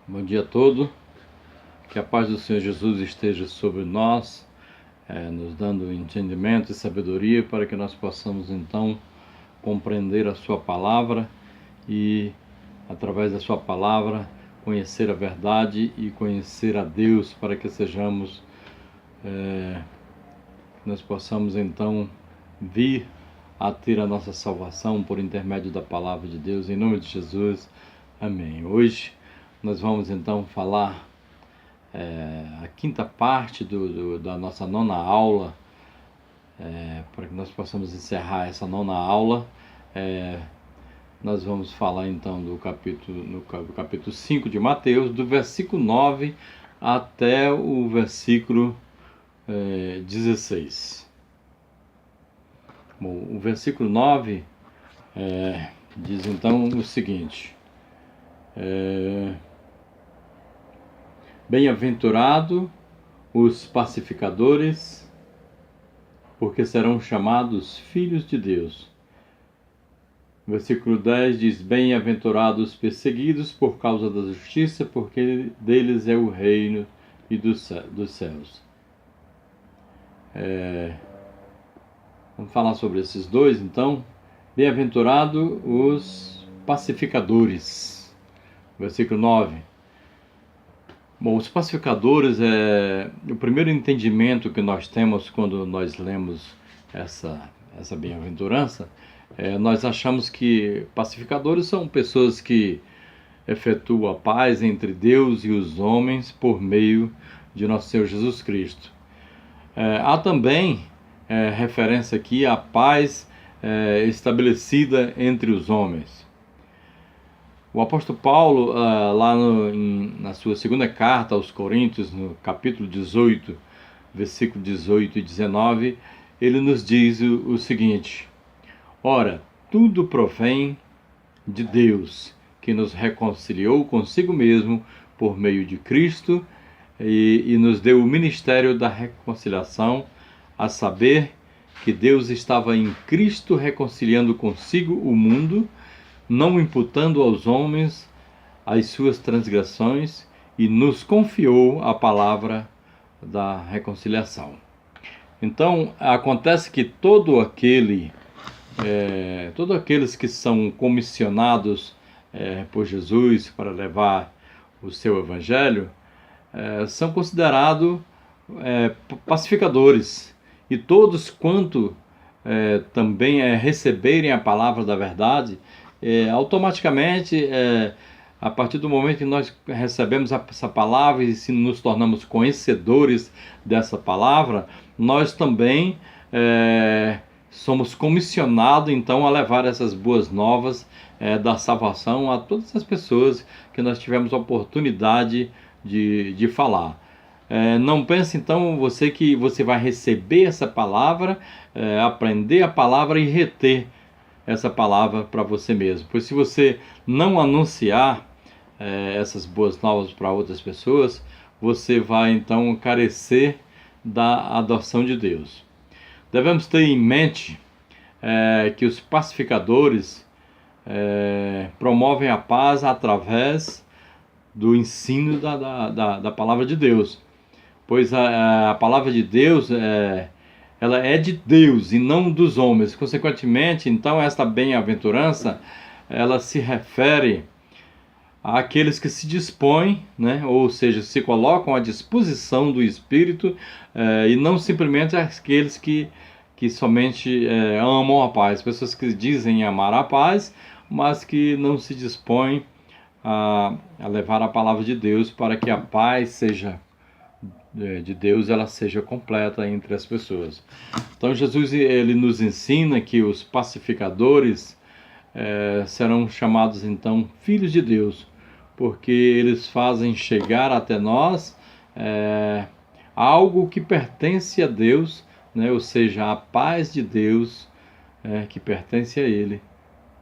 Bom dia a todos, que a paz do Senhor Jesus esteja sobre nós, nos dando entendimento e sabedoria para que nós possamos então compreender a sua palavra e, através da sua palavra, conhecer a verdade e conhecer a Deus, para que nós possamos então vir a ter a nossa salvação por intermédio da palavra de Deus, em nome de Jesus, amém. Hoje nós vamos então falar a quinta parte da nossa nona aula, para que nós possamos encerrar essa nona aula. Nós vamos falar então do capítulo 5 de Mateus, do versículo 9 até o versículo 16. Bom, o versículo 9 diz então o seguinte: Bem-aventurado os pacificadores, porque serão chamados filhos de Deus. Versículo 10 diz: Bem-aventurados os perseguidos por causa da justiça, porque deles é o reino e dos céus. Vamos falar sobre esses dois, então. Bem-aventurado os pacificadores. Versículo 9. Bom, os pacificadores o primeiro entendimento que nós temos quando nós lemos essa bem-aventurança. Nós achamos que pacificadores são pessoas que efetuam a paz entre Deus e os homens por meio de nosso Senhor Jesus Cristo. Há também referência aqui à paz estabelecida entre os homens. O apóstolo Paulo, lá na sua segunda carta aos Coríntios, no capítulo 18, versículo 18 e 19, ele nos diz o seguinte: Ora, tudo provém de Deus, que nos reconciliou consigo mesmo por meio de Cristo e nos deu o ministério da reconciliação, a saber que Deus estava em Cristo reconciliando consigo o mundo, não imputando aos homens as suas transgressões, e nos confiou a palavra da reconciliação. Então, acontece que todos aqueles que são comissionados por Jesus para levar o seu evangelho, são considerados pacificadores, e todos quanto também receberem a palavra da verdade, automaticamente, a partir do momento que nós recebemos essa palavra e se nos tornamos conhecedores dessa palavra, nós também somos comissionados então a levar essas boas novas da salvação a todas as pessoas que nós tivemos a oportunidade de falar. Não pense então você que você vai receber essa palavra, aprender a palavra e reter essa palavra para você mesmo. Pois se você não anunciar essas boas novas para outras pessoas, você vai então carecer da adoção de Deus. Devemos ter em mente que os pacificadores promovem a paz através do ensino da palavra de Deus. Pois a palavra de Deus ela é de Deus e não dos homens. Consequentemente, então, esta bem-aventurança, ela se refere àqueles que se dispõem, né? Ou seja, se colocam à disposição do Espírito, e não simplesmente aqueles que somente amam a paz. Pessoas que dizem amar a paz, mas que não se dispõem a levar a palavra de Deus para que a paz seja de Deus, ela seja completa entre as pessoas. Então Jesus ele nos ensina que os pacificadores serão chamados então filhos de Deus, porque eles fazem chegar até nós algo que pertence a Deus, né? Ou seja, a paz de Deus que pertence a Ele.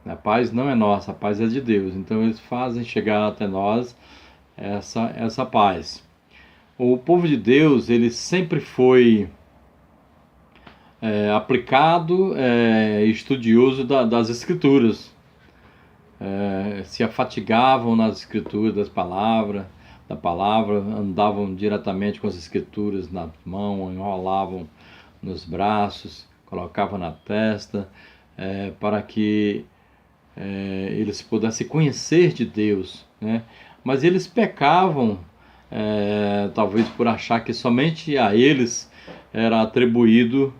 A paz não é nossa, a paz é de Deus. Então eles fazem chegar até nós essa paz. O povo de Deus, ele sempre foi aplicado, estudioso das Escrituras. se afatigavam nas escrituras da palavra, andavam diretamente com as escrituras na mão, enrolavam nos braços, colocavam na testa, para que eles pudessem conhecer de Deus, né? Mas eles pecavam, talvez por achar que somente a eles era atribuído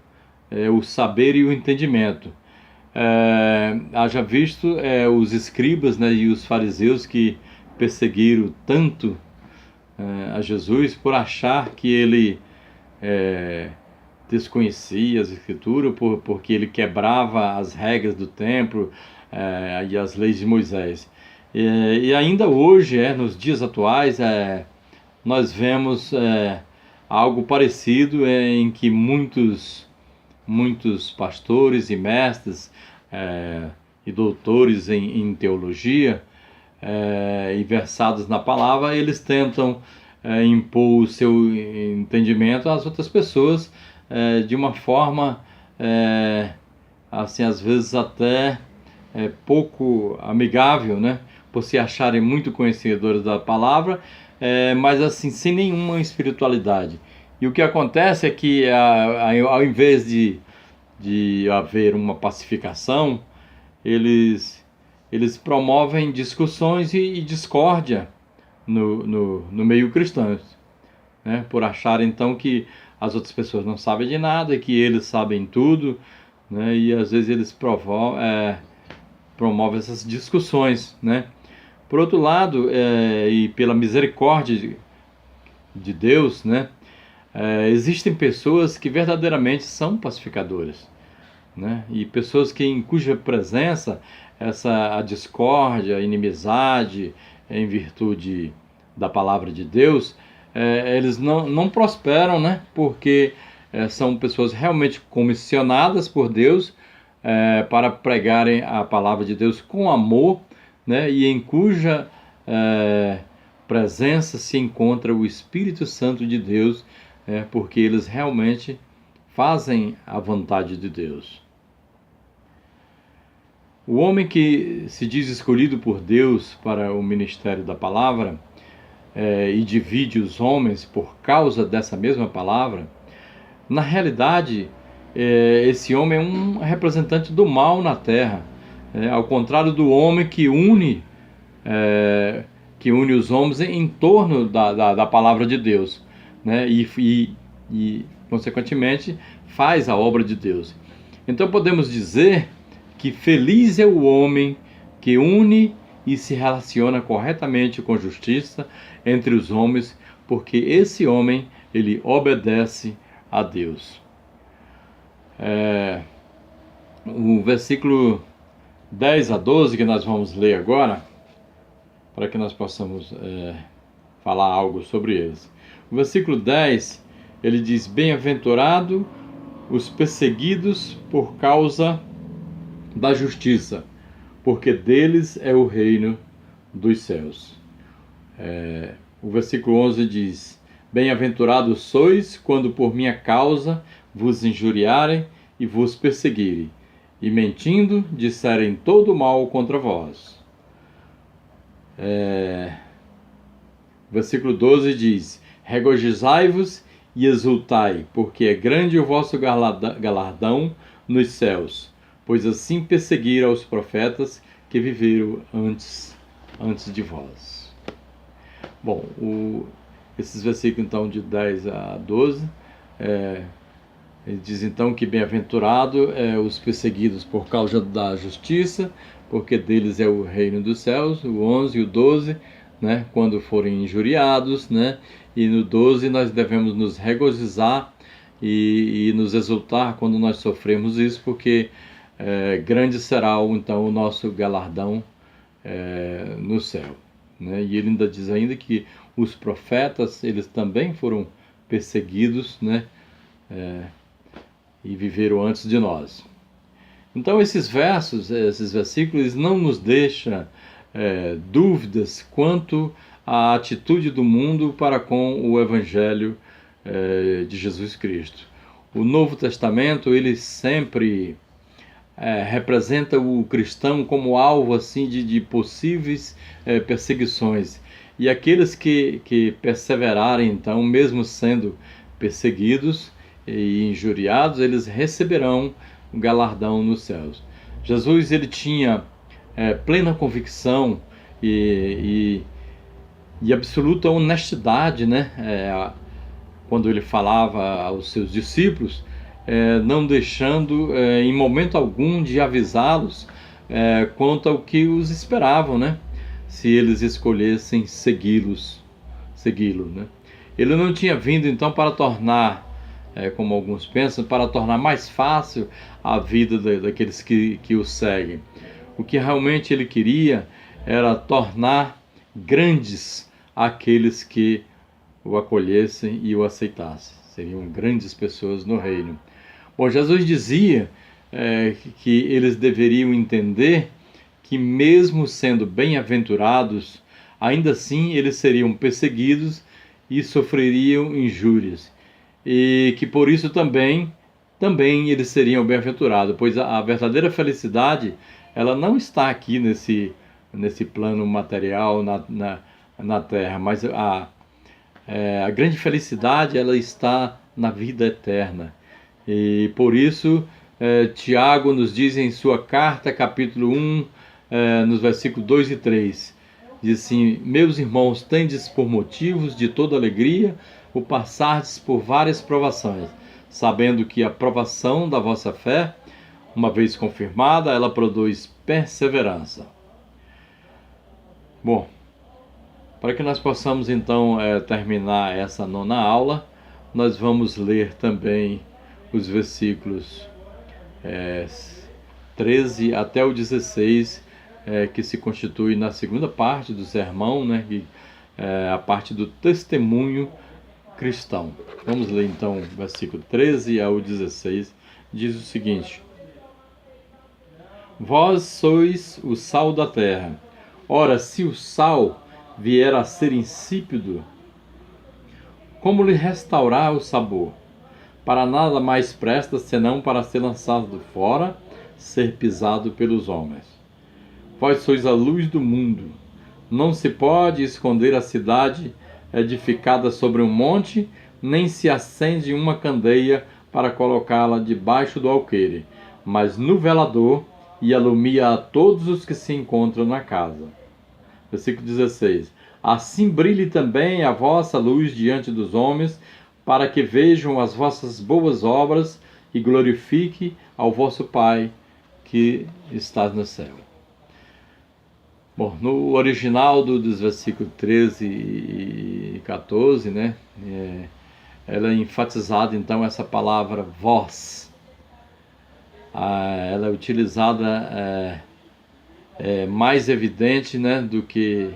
o saber e o entendimento. Haja visto os escribas, né, e os fariseus que perseguiram tanto a Jesus por achar que ele desconhecia as escrituras, porque ele quebrava as regras do templo e as leis de Moisés. E ainda hoje, nos dias atuais, nós vemos algo parecido, em que muitos pastores e mestres e doutores em teologia e versados na palavra, eles tentam impor o seu entendimento às outras pessoas de uma forma, assim, às vezes até pouco amigável, né? Por se acharem muito conhecedores da palavra, mas assim, sem nenhuma espiritualidade. E o que acontece é que ao invés de haver uma pacificação, eles promovem discussões e discórdia no meio cristão, né? Por achar então que as outras pessoas não sabem de nada e que eles sabem tudo, né? E às vezes eles promovem essas discussões, né? Por outro lado, e pela misericórdia de Deus, né? Existem pessoas que verdadeiramente são pacificadoras, né? E pessoas em cuja presença a discórdia, a inimizade, em virtude da palavra de Deus, eles não prosperam, né? Porque são pessoas realmente comissionadas por Deus para pregarem a palavra de Deus com amor, né? E em cuja presença se encontra o Espírito Santo de Deus, porque eles realmente fazem a vontade de Deus. O homem que se diz escolhido por Deus para o ministério da palavra e divide os homens por causa dessa mesma palavra, na realidade, esse homem é um representante do mal na terra, ao contrário do homem que une os homens em torno da palavra de Deus, né? E consequentemente faz a obra de Deus. Então podemos dizer que feliz é o homem que une e se relaciona corretamente com justiça entre os homens, porque esse homem, ele obedece a Deus. O versículo 10 a 12 que nós vamos ler agora, para que nós possamos falar algo sobre eles. O versículo 10, ele diz: bem-aventurado os perseguidos por causa da justiça, porque deles é o reino dos céus. O versículo 11 diz: bem-aventurados sois quando por minha causa vos injuriarem e vos perseguirem, e mentindo disserem todo mal contra vós. Versículo 12 diz: regozijai-vos e exultai, porque é grande o vosso galardão nos céus, pois assim perseguiram os profetas que viveram antes de vós. Bom, esses versículos então de 10 a 12, ele diz então que bem-aventurado os perseguidos por causa da justiça, porque deles é o reino dos céus. O 11 e o 12, né, quando forem injuriados, né, e no 12 nós devemos nos regozijar e nos exultar quando nós sofremos isso, porque grande será então o nosso galardão no céu, né? E ele ainda diz ainda que os profetas, eles também foram perseguidos, né, e viveram antes de nós. Então esses versículos não nos deixam dúvidas quanto à atitude do mundo para com o Evangelho de Jesus Cristo. O Novo Testamento, ele sempre representa o cristão como alvo assim de possíveis perseguições. E aqueles que perseverarem, então, mesmo sendo perseguidos e injuriados, eles receberão um galardão nos céus. Jesus, ele tinha plena convicção e absoluta honestidade, né? Quando ele falava aos seus discípulos, não deixando em momento algum de avisá-los quanto ao que os esperavam, né? Se eles escolhessem segui-lo, né? Ele não tinha vindo então para tornar, como alguns pensam, para tornar mais fácil a vida daqueles que o seguem. O que realmente ele queria era tornar grandes aqueles que o acolhessem e o aceitassem. Seriam grandes pessoas no reino. Bom, Jesus dizia que eles deveriam entender que mesmo sendo bem-aventurados, ainda assim eles seriam perseguidos e sofreriam injúrias. E que por isso também eles seriam bem-aventurados, pois a verdadeira felicidade, ela não está aqui nesse plano material na terra, mas a grande felicidade, ela está na vida eterna. E por isso Tiago nos diz em sua carta, capítulo 1, nos versículos 2 e 3, diz assim: meus irmãos, tendes por motivos de toda alegria o passardes por várias provações, sabendo que a provação da vossa fé, uma vez confirmada, ela produz perseverança. Bom, para que nós possamos então terminar essa 9ª aula, nós vamos ler também os versículos 13 até o 16, que se constitui na segunda parte do sermão, né, a parte do testemunho cristão. Vamos ler então o versículo 13 ao 16, diz o seguinte: vós sois o sal da terra. Ora, se o sal vier a ser insípido, como lhe restaurar o sabor? Para nada mais presta senão para ser lançado fora, ser pisado pelos homens. Vós sois a luz do mundo. Não se pode esconder a cidade edificada sobre um monte, nem se acende uma candeia para colocá-la debaixo do alqueire, mas no velador, e alumia a todos os que se encontram na casa. Versículo 16. Assim brilhe também a vossa luz diante dos homens, para que vejam as vossas boas obras e glorifique ao vosso Pai que está no céu. Bom, no original dos versículos 13 e 14, né, ela é enfatizada então essa palavra vós. Ela é utilizada mais evidente, né, do que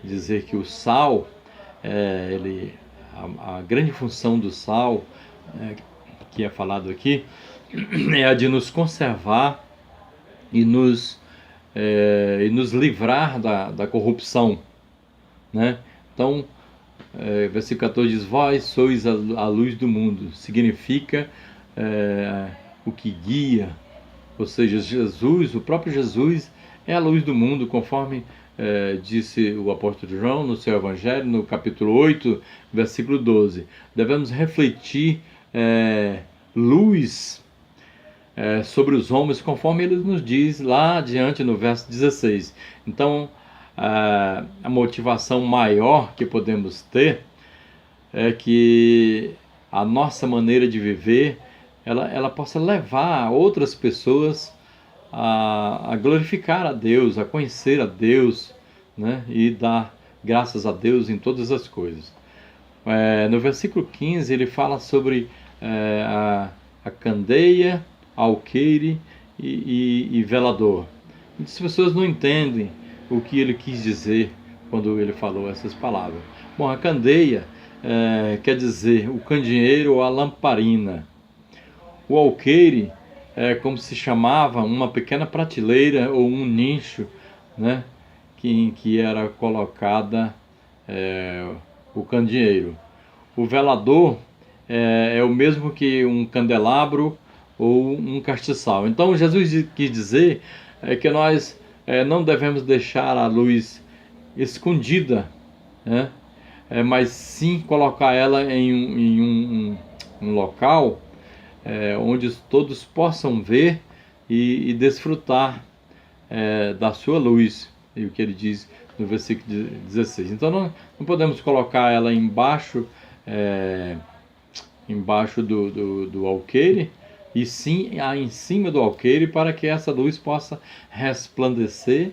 dizer que o sal, a grande função do sal, que é falado aqui, é a de nos conservar e nos livrar da corrupção, né? Então, versículo 14 diz: vós sois a luz do mundo. Significa o que guia, ou seja, Jesus, o próprio Jesus é a luz do mundo, conforme disse o apóstolo João no seu Evangelho, no capítulo 8, versículo 12. Devemos refletir luz sobre os homens, conforme ele nos diz lá adiante no verso 16. Então, a motivação maior que podemos ter é que a nossa maneira de viver, ela possa levar outras pessoas a glorificar a Deus, a conhecer a Deus, né, e dar graças a Deus em todas as coisas. No versículo 15 ele fala sobre a candeia, alqueire e velador. Muitas pessoas não entendem o que ele quis dizer quando ele falou essas palavras. Bom, a candeia quer dizer o candeeiro ou a lamparina. O alqueire é como se chamava uma pequena prateleira ou um nicho, né, em que era colocada o candeeiro. O velador é o mesmo que um candelabro ou um castiçal. Então Jesus quis dizer que nós não devemos deixar a luz escondida, né? Mas sim colocar ela em um local onde todos possam ver e desfrutar da sua luz, e o que ele diz no versículo 16. Então não podemos colocar ela embaixo do alqueire, e sim em cima do alqueire, para que essa luz possa resplandecer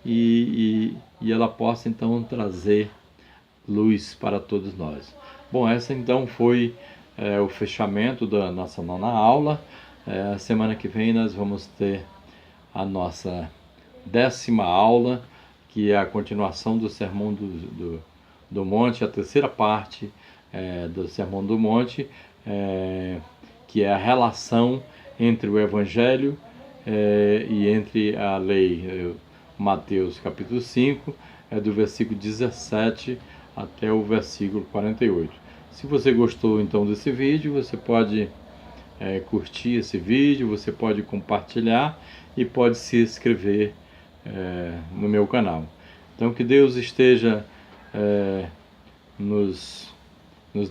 e ela possa então trazer luz para todos nós. Bom, essa então foi o fechamento da nossa nona aula. A semana que vem nós vamos ter a nossa 10ª aula, que é a continuação do Sermão do Monte, a terceira parte do Sermão do Monte, que é a relação entre o Evangelho e entre a lei. Mateus capítulo 5, do versículo 17 até o versículo 48. Se você gostou então desse vídeo, você pode curtir esse vídeo, você pode compartilhar e pode se inscrever no meu canal. Então que Deus esteja nos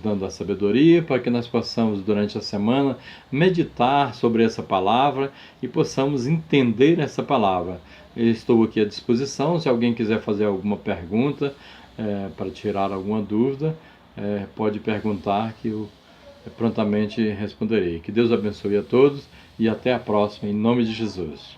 dando a sabedoria para que nós possamos durante a semana meditar sobre essa palavra e possamos entender essa palavra. Eu estou aqui à disposição, se alguém quiser fazer alguma pergunta para tirar alguma dúvida, pode perguntar que eu prontamente responderei. Que Deus abençoe a todos e até a próxima, em nome de Jesus.